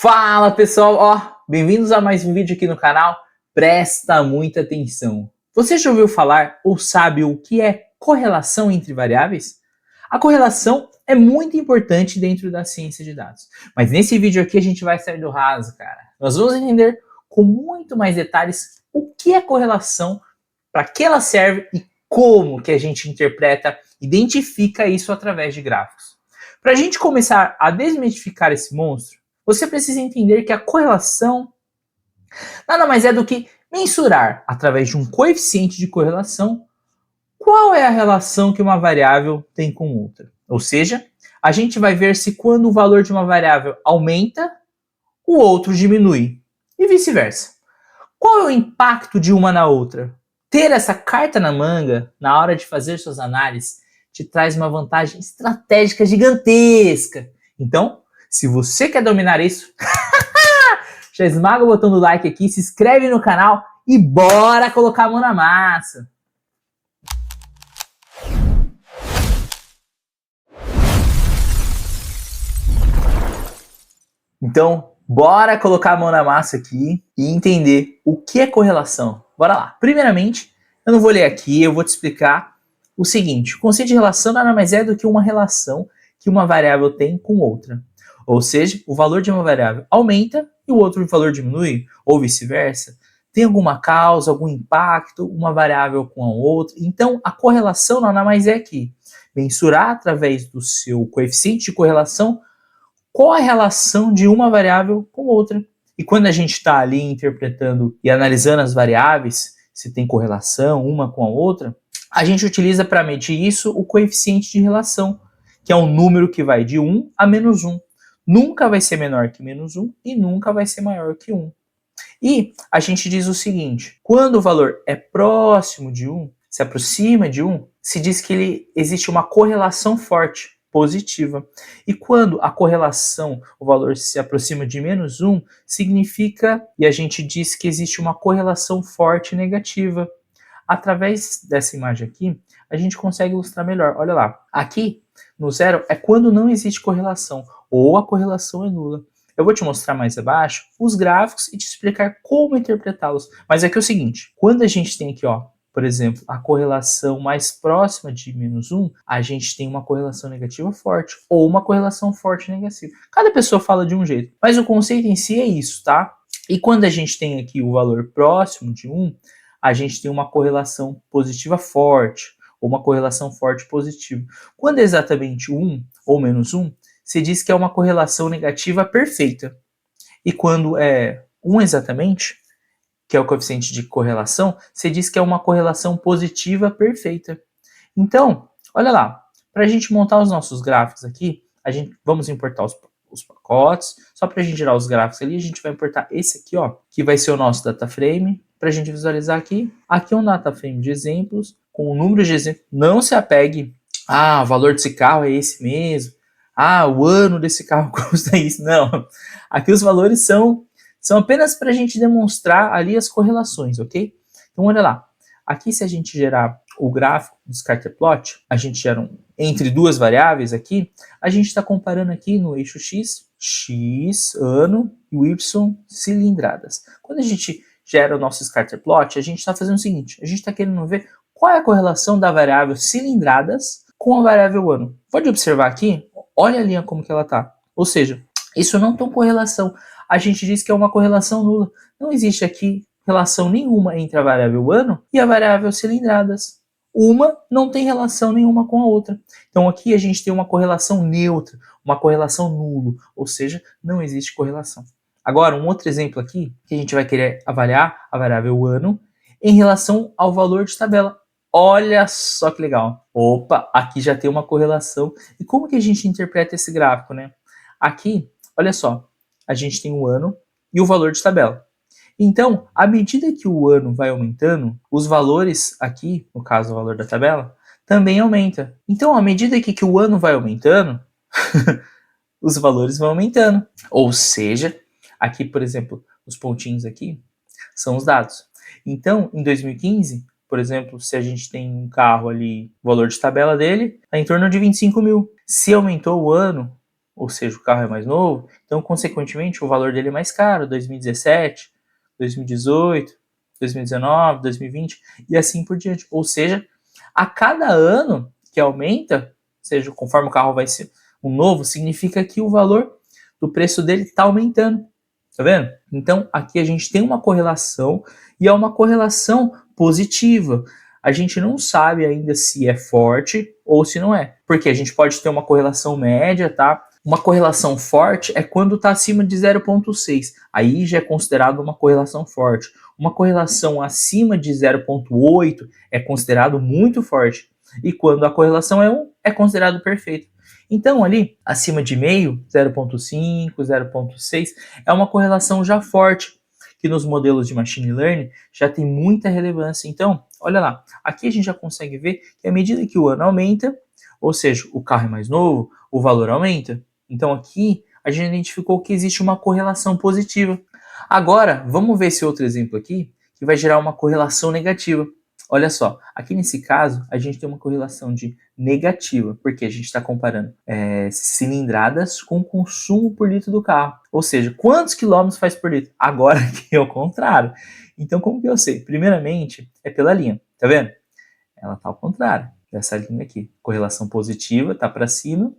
Fala pessoal, bem-vindos a mais um vídeo aqui no canal. Presta muita atenção. Você já ouviu falar ou sabe o que é correlação entre variáveis? A correlação é muito importante dentro da ciência de dados. Mas nesse vídeo aqui a gente vai sair do raso, cara. Nós vamos entender com muito mais detalhes o que é correlação, para que ela serve e como que a gente interpreta, identifica isso através de gráficos. Para a gente começar a desmistificar esse monstro, você precisa entender que a correlação nada mais é do que mensurar, através de um coeficiente de correlação, qual é a relação que uma variável tem com outra. Ou seja, a gente vai ver se quando o valor de uma variável aumenta, o outro diminui, e vice-versa. Qual é o impacto de uma na outra? Ter essa carta na manga, na hora de fazer suas análises, te traz uma vantagem estratégica gigantesca. Então, se você quer dominar isso, já esmaga o botão do like aqui, se inscreve no canal e bora colocar a mão na massa. Então, bora colocar a mão na massa aqui e entender o que é correlação. Bora lá. Primeiramente, eu não vou ler aqui, eu vou te explicar o seguinte. O conceito de relação nada mais é do que uma relação que uma variável tem com outra. Ou seja, o valor de uma variável aumenta e o outro valor diminui, ou vice-versa. Tem alguma causa, algum impacto, uma variável com a outra. Então, a correlação nada mais é que mensurar através do seu coeficiente de correlação qual a relação de uma variável com outra. E quando a gente está ali interpretando e analisando as variáveis, se tem correlação uma com a outra, a gente utiliza para medir isso o coeficiente de relação, que é um número que vai de 1 a menos 1. Nunca vai ser menor que menos 1 e nunca vai ser maior que 1. E a gente diz o seguinte, quando o valor é próximo de 1, se aproxima de 1, se diz que existe uma correlação forte, positiva. E quando a correlação, o valor se aproxima de menos 1, significa, e a gente diz que existe uma correlação forte negativa. Através dessa imagem aqui, a gente consegue ilustrar melhor. Olha lá, aqui no zero é quando não existe correlação, ou a correlação é nula. Eu vou te mostrar mais abaixo os gráficos e te explicar como interpretá-los. Mas aqui é o seguinte, quando a gente tem aqui, por exemplo, a correlação mais próxima de menos 1, a gente tem uma correlação negativa forte, ou uma correlação forte negativa. Cada pessoa fala de um jeito, mas o conceito em si é isso, tá? E quando a gente tem aqui o valor próximo de 1, a gente tem uma correlação positiva forte, ou uma correlação forte positiva. Quando é exatamente 1 ou menos 1, se diz que é uma correlação negativa perfeita. E quando é 1 exatamente, que é o coeficiente de correlação, se diz que é uma correlação positiva perfeita. Então, olha lá, para a gente montar os nossos gráficos aqui, vamos importar os pacotes, só para a gente gerar os gráficos ali, a gente vai importar esse aqui, que vai ser o nosso data frame, para a gente visualizar aqui. Aqui é um data frame de exemplos, com o número de exemplos. Não se apegue, o valor desse carro é esse mesmo, o ano desse carro custa isso. Não, aqui os valores são apenas para a gente demonstrar ali as correlações, ok? Então, olha lá. Aqui, se a gente gerar o gráfico do scatter plot, a gente gera entre duas variáveis aqui, a gente está comparando aqui no eixo x, ano, e o y, cilindradas. Quando a gente gera o nosso scatter plot, a gente está fazendo o seguinte, a gente está querendo ver qual é a correlação da variável cilindradas com a variável ano. Pode observar aqui, olha a linha como que ela está. Ou seja, isso não tem correlação. A gente diz que é uma correlação nula. Não existe aqui relação nenhuma entre a variável ano e a variável cilindradas. Uma não tem relação nenhuma com a outra. Então aqui a gente tem uma correlação neutra, uma correlação nula, ou seja, não existe correlação. Agora, um outro exemplo aqui, que a gente vai querer avaliar a variável ano em relação ao valor de tabela. Olha só que legal. Opa, aqui já tem uma correlação. E como que a gente interpreta esse gráfico, né? Aqui, olha só, a gente tem o ano e o valor de tabela. Então, à medida que o ano vai aumentando, os valores aqui, no caso o valor da tabela, também aumenta. Então, à medida que o ano vai aumentando, os valores vão aumentando. Ou seja, aqui, por exemplo, os pontinhos aqui são os dados. Então, em 2015, por exemplo, se a gente tem um carro ali, o valor de tabela dele é em torno de 25 mil. Se aumentou o ano, ou seja, o carro é mais novo, então, consequentemente, o valor dele é mais caro, 2017, 2018, 2019, 2020 e assim por diante. Ou seja, a cada ano que aumenta, ou seja, conforme o carro vai ser um novo, significa que o valor do preço dele está aumentando. Tá vendo? Então, aqui a gente tem uma correlação e é uma correlação positiva. A gente não sabe ainda se é forte ou se não é. Porque a gente pode ter uma correlação média, tá? Uma correlação forte é quando está acima de 0,6. Aí já é considerado uma correlação forte. Uma correlação acima de 0,8 é considerado muito forte. E quando a correlação é 1, é considerado perfeito. Então, ali, acima de meio, 0,5, 0,6, é uma correlação já forte, que nos modelos de machine learning já tem muita relevância. Então, olha lá, aqui a gente já consegue ver que à medida que o ano aumenta, ou seja, o carro é mais novo, o valor aumenta. Então, aqui a gente identificou que existe uma correlação positiva. Agora, vamos ver esse outro exemplo aqui, que vai gerar uma correlação negativa. Olha só, aqui nesse caso, a gente tem uma correlação de negativa, porque a gente está comparando cilindradas com consumo por litro do carro. Ou seja, quantos quilômetros faz por litro? Agora aqui é o contrário. Então, como que eu sei? Primeiramente, é pela linha, tá vendo? Ela está ao contrário dessa linha aqui. Correlação positiva está para cima.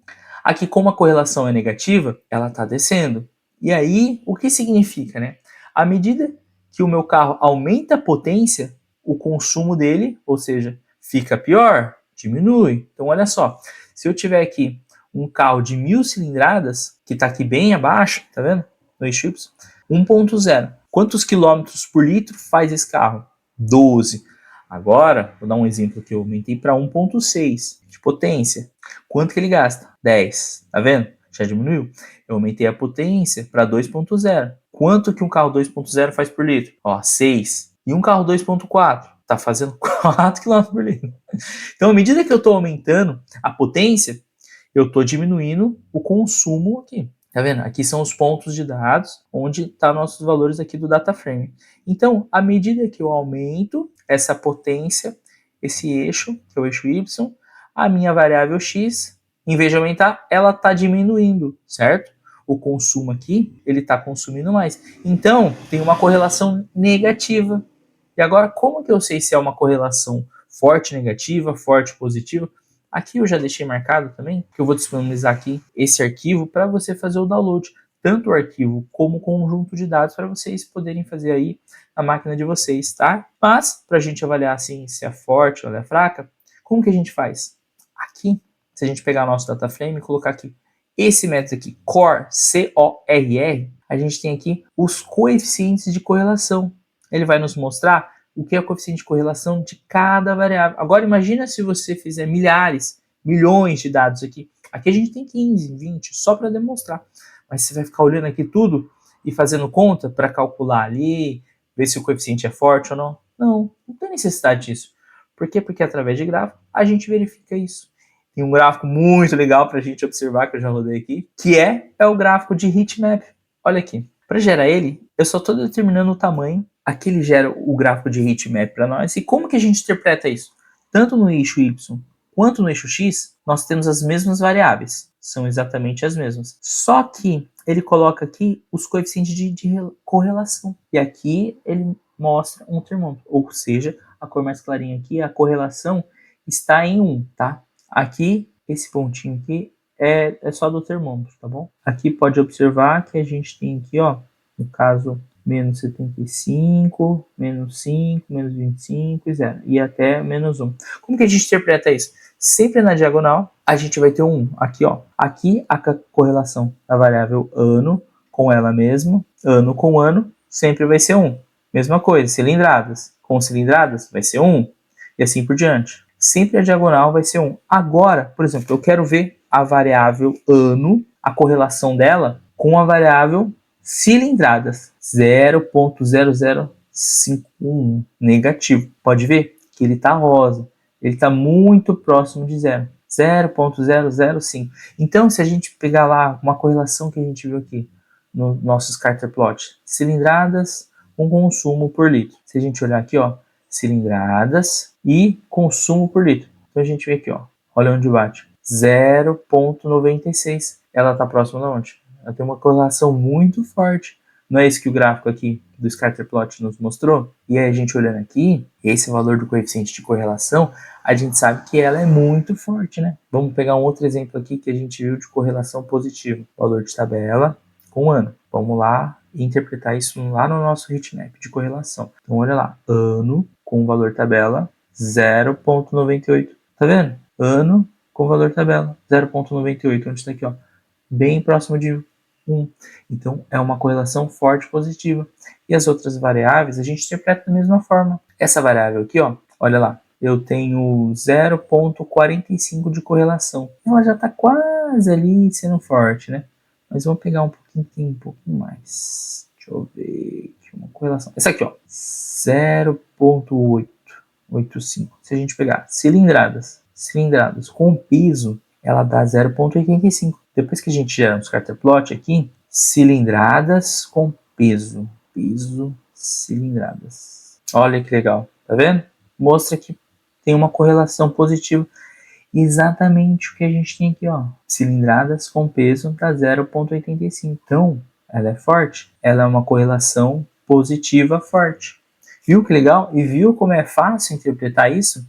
Aqui, como a correlação é negativa, ela está descendo. E aí, o que significa, né? À medida que o meu carro aumenta a potência, o consumo dele, ou seja, fica pior, diminui. Então, olha só, se eu tiver aqui um carro de 1.000 cilindradas, que está aqui bem abaixo, tá vendo? No eixo Y, 1.0. Quantos quilômetros por litro faz esse carro? 12. Agora, vou dar um exemplo que eu aumentei para 1.6 de potência. Quanto que ele gasta? 10. Tá vendo? Já diminuiu. Eu aumentei a potência para 2.0. Quanto que um carro 2.0 faz por litro? Ó, 6. E um carro 2.4? Tá fazendo 4 km por litro. Então, à medida que eu estou aumentando a potência, eu estou diminuindo o consumo aqui. Tá vendo? Aqui são os pontos de dados, onde estão nossos valores aqui do data frame. Então, à medida que eu aumento essa potência, esse eixo, que é o eixo Y, a minha variável X, em vez de aumentar, ela está diminuindo, certo? O consumo aqui, ele está consumindo mais. Então, tem uma correlação negativa. E agora, como que eu sei se é uma correlação forte negativa, forte positiva? Aqui eu já deixei marcado também, que eu vou disponibilizar aqui esse arquivo para você fazer o download, tanto o arquivo como o conjunto de dados para vocês poderem fazer aí na máquina de vocês, tá? Mas, para a gente avaliar assim se é forte ou é fraca, como que a gente faz? Aqui, se a gente pegar nosso data frame e colocar aqui esse método aqui, CORR, C-O-R-R, a gente tem aqui os coeficientes de correlação. Ele vai nos mostrar o que é o coeficiente de correlação de cada variável. Agora imagina se você fizer milhares, milhões de dados aqui. Aqui a gente tem 15, 20, só para demonstrar. Mas você vai ficar olhando aqui tudo e fazendo conta para calcular ali, ver se o coeficiente é forte ou não. Não, não tem necessidade disso. Por quê? Porque através de gráfico a gente verifica isso. Tem um gráfico muito legal para a gente observar, que eu já rodei aqui, que é o gráfico de heatmap. Olha aqui. Para gerar ele, eu só estou determinando o tamanho. Aqui ele gera o gráfico de heatmap para nós. E como que a gente interpreta isso? Tanto no eixo Y quanto no eixo X, nós temos as mesmas variáveis. São exatamente as mesmas. Só que ele coloca aqui os coeficientes de correlação. E aqui ele mostra um termômetro. Ou seja, a cor mais clarinha aqui, a correlação está em 1, tá? Aqui, esse pontinho aqui é só do termômetro, tá bom? Aqui pode observar que a gente tem aqui, ó, no caso, menos 75, menos 5, menos 25 e 0. E até menos 1. Como que a gente interpreta isso? Sempre na diagonal, a gente vai ter um 1. Aqui, ó. Aqui a correlação da variável ano com ela mesma, ano com ano, sempre vai ser 1. Mesma coisa, cilindradas com cilindradas vai ser 1. E assim por diante. Sempre a diagonal vai ser 1. Agora, por exemplo, eu quero ver a variável ano, a correlação dela com a variável cilindradas, 0.0051 negativo. Pode ver que ele está rosa, ele está muito próximo de zero, 0.005. Então, se a gente pegar lá uma correlação que a gente viu aqui no nosso scatter plot, cilindradas com consumo por litro. Se a gente olhar aqui, ó, cilindradas e consumo por litro. Então a gente vê aqui, ó, olha onde bate, 0.96. ela está próxima de onde? Ela tem uma correlação muito forte. Não é isso que o gráfico aqui do scatter plot nos mostrou? E aí a gente olhando aqui, esse valor do coeficiente de correlação, a gente sabe que ela é muito forte, né? Vamos pegar um outro exemplo aqui que a gente viu de correlação positiva. Valor de tabela com ano. Vamos lá e interpretar isso lá no nosso heatmap de correlação. Então olha lá, ano com valor tabela 0,98. Tá vendo? Ano com valor tabela 0,98, onde está aqui, ó, bem próximo de 1. Então, é uma correlação forte positiva. E as outras variáveis, a gente interpreta da mesma forma. Essa variável aqui, ó, olha lá, eu tenho 0,45 de correlação. Ela já está quase ali sendo forte, né? Mas vamos pegar um pouquinho mais. Deixa eu ver aqui uma correlação. Essa aqui, ó, 0,885. Se a gente pegar cilindradas com piso, ela dá 0,85. Depois que a gente gera um scatter plot aqui, cilindradas com peso, cilindradas. Olha que legal, tá vendo? Mostra que tem uma correlação positiva. Exatamente o que a gente tem aqui, ó. Cilindradas com peso dá 0,85. Então, ela é forte. Ela é uma correlação positiva forte. Viu que legal? E viu como é fácil interpretar isso?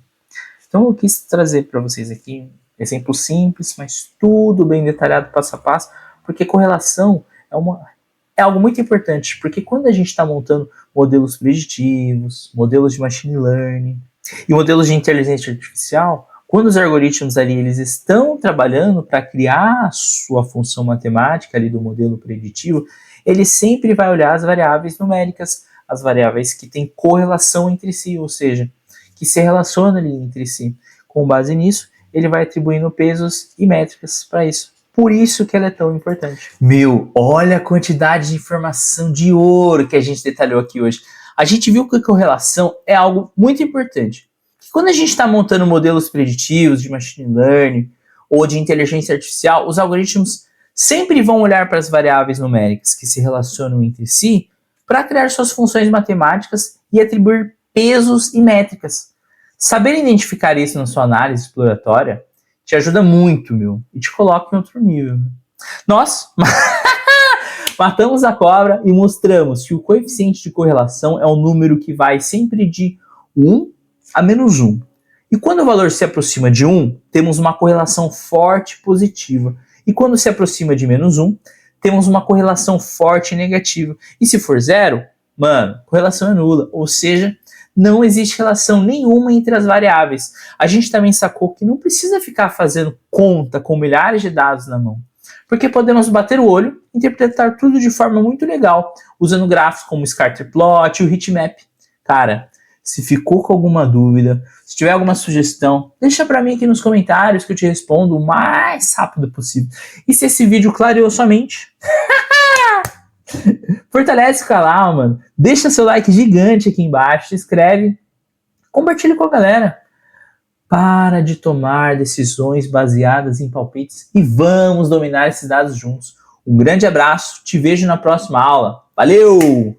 Então, eu quis trazer para vocês aqui exemplo simples, mas tudo bem detalhado passo a passo, porque correlação é algo muito importante, porque quando a gente está montando modelos preditivos, modelos de machine learning e modelos de inteligência artificial, quando os algoritmos ali eles estão trabalhando para criar a sua função matemática ali do modelo preditivo, ele sempre vai olhar as variáveis numéricas, as variáveis que têm correlação entre si, ou seja, que se relacionam ali entre si. Com base nisso, ele vai atribuindo pesos e métricas para isso. Por isso que ela é tão importante. Meu, olha a quantidade de informação de ouro que a gente detalhou aqui hoje. A gente viu que a correlação é algo muito importante. Quando a gente está montando modelos preditivos de machine learning ou de inteligência artificial, os algoritmos sempre vão olhar para as variáveis numéricas que se relacionam entre si para criar suas funções matemáticas e atribuir pesos e métricas. Saber identificar isso na sua análise exploratória te ajuda muito, meu, e te coloca em outro nível. Nós matamos a cobra e mostramos que o coeficiente de correlação é um número que vai sempre de 1 a menos 1. E quando o valor se aproxima de 1, temos uma correlação forte positiva. E quando se aproxima de menos 1, temos uma correlação forte negativa. E se for 0, mano, correlação é nula, ou seja, não existe relação nenhuma entre as variáveis. A gente também sacou que não precisa ficar fazendo conta com milhares de dados na mão, porque podemos bater o olho e interpretar tudo de forma muito legal, usando gráficos como o scatter plot e o heatmap. Cara, se ficou com alguma dúvida, se tiver alguma sugestão, deixa para mim aqui nos comentários que eu te respondo o mais rápido possível. E se esse vídeo clareou sua mente, fortalece o canal, mano. Deixa seu like gigante aqui embaixo, se inscreve, compartilha com a galera. Para de tomar decisões baseadas em palpites e vamos dominar esses dados juntos. Um grande abraço, te vejo na próxima aula. Valeu!